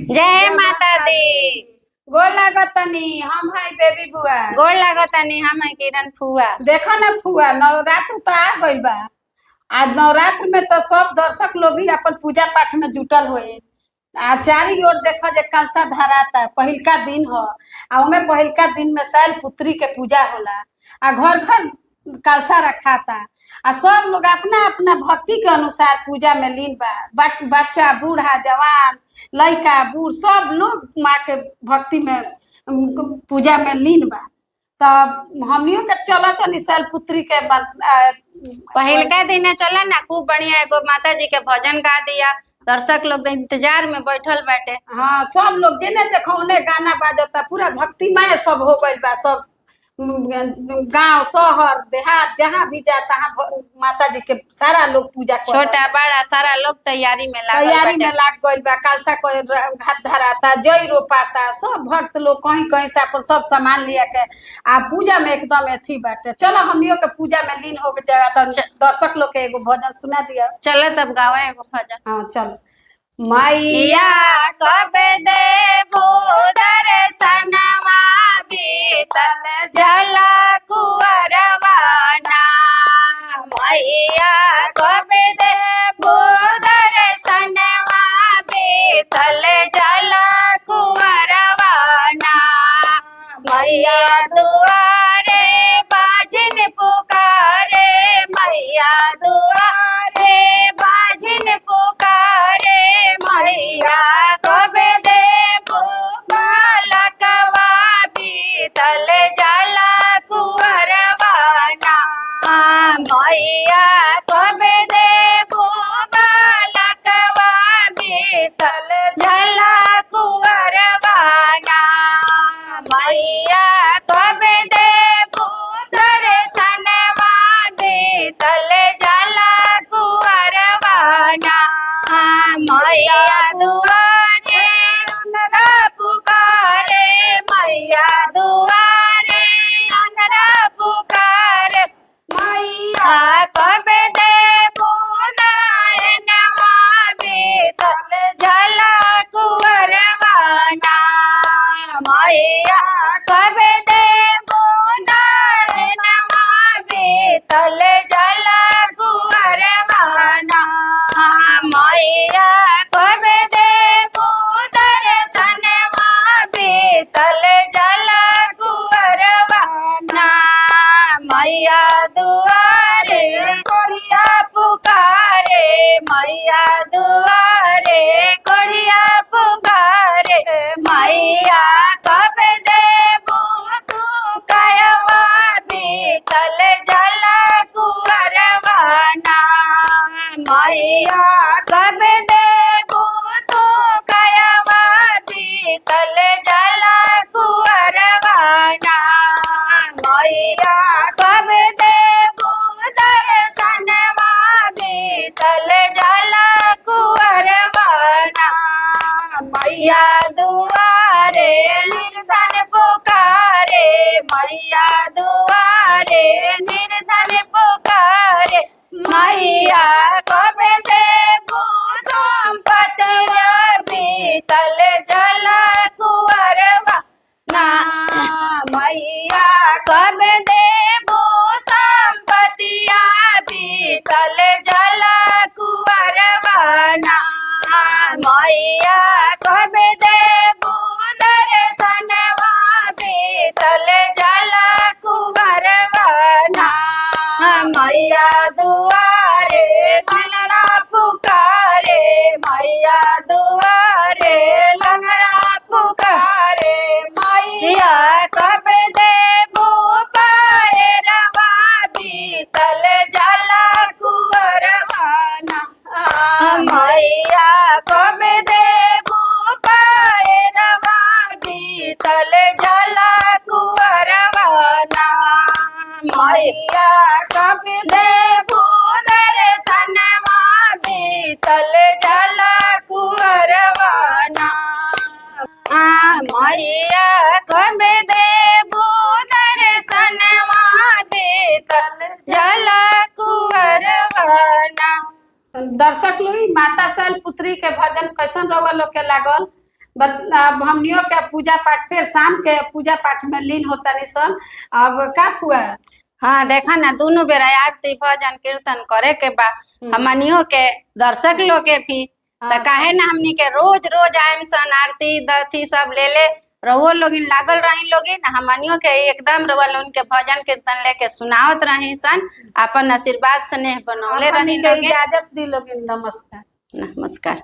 जय जय माता माता दी। दी। गोर लागतनी हम है बेबी बुआ। गोर लागतानी हम है किरण फुआ। देखो ना फुआ, नवरात्र तो आ गइल बा। आज नवरात्र में तो सब दर्शक लोग भी अपन पूजा पाठ में जुटल हुए। आ चारी ओर देखो जे कलशा धराता, पहिलका दिन हो। आ ओमे पहिलका दिन में शैल पुत्री के पूजा होला। आ घर घर कलशा रखाता। आ सब लोग अपना अपना भक्ति के अनुसार पूजा में लीन बा। बच्चा बूढ़ा जवान लड़का बूढ़ सब लोग माँ के भक्ति में पूजा में लीन बा। तब हमनियों के चला चली शैल पुत्री के पहिलका दिन चला ना, खूब बढ़िया एगो माता जी के भजन गा दिया। दर्शक लोग इंतजार में बैठल बैठे। हाँ, सब लोग जेने देखो ओने गाना बाजता, पूरा भक्तिमय सब हो गइल बा। सब गांव शहर देहात जहाँ भी जाता माता जी के सारा लोग पूजा कर छोटा बड़ा सारा लोग तैयारी में लागल तैयारी बाटे। में लाग गइल बा। कलशा को घाट धराता, जई रोपाता, सब भक्त लोग कहीं कहीं से अपन सब सामान लिया के आ पूजा में एकदम एथी बाटे। चलो हमनियों के पूजा में लीन हो जाएगा। तो दर्शक लोग के एगो भजन सुना दिया। चलो तब गावा एगो भजन। हाँ चलो। मैया कब देबो दर्शनवा बीतल जला कुंवरवाना। मैया कब देबो दर्शनवा बीतल जला कुंवरवाना। मैया दुआरे बाजन पुकारे, मैया दुआरे बाजन पुकारे। मैया कब देबो बालकवा बीतल जला कुंवरवाना। मैया कब देबो बालकवा बीतल जला कुंवरवाना। मैया कब देबो दर्शनवा बीतल जला कुंवरवाना। मैया दुआरे अनरा पुकारे, मैया दुआरे अनरा पुकारे। मैया कब देबो नयनवा बीतल जला कुंवरवाना। मैया कब देबो नयनवा बीतल जला कुंवरवाना। मैया कब देबो दर्शनवा बीतल जला कुंवरवाना। मैया दुआरे कोढ़िया पुकारे, मैया दुआरे कोढ़िया पुकारे। मैया कब देबो तू कायवा बीतल जला कुंवरवाना। मैया कब देबो तू कायवा बीतल जला कुंवरवाना। मैया कब देबो दर्शनवा बीतल जला कुंवरवाना। मैया दुआरे निर्धन पुकारे, मैया दुआरे निर्धन पुकारे। मैया कब देबो संपतिया बीतल जला कुंवरवाना। मैया कब देबो संपतिया बीतल जला कुंवरवाना। मैया कब देबो दर्शनवा बीतल जला कुंवरवाना। मैया दुआरे लंगड़ा पुकारे, मैया दुआरे लंगड़ा पुकारे। मैया कब देबो पैरवा बीतल जला कुंवरवाना। मैया कब देबो पैरवा बीतल जला कुंवरवाना। मैया कब देबो दर्शनवा बीतल जला कुंवरवाना। मैया कब देबो दर्शनवा बीतल जला कुंवरवाना। दर्शक लोग माता शैल पुत्री के भजन कैसन रहुआ लोग के लागल अब हमनियों के पूजा पाठ फिर शाम के पूजा पाठ में लीन होता नहीं सन। अब का हुआ? हाँ देखा ना दोनों बेरा आरती भजन कीर्तन करे के बा हमनियों के दर्शक लोग के भी तो काहे ना हमनी के रोज रोज आयम सन आरती दथी सब ले ले रहो लोग लागल रही लोग हमनियों के एकदम रवा लोग के भजन कीर्तन लेके सुनावत रही सन अपन आशीर्वाद स्नेह बनौले रही लोग। इजाजत दी लोग। नमस्कार। नमस्कार।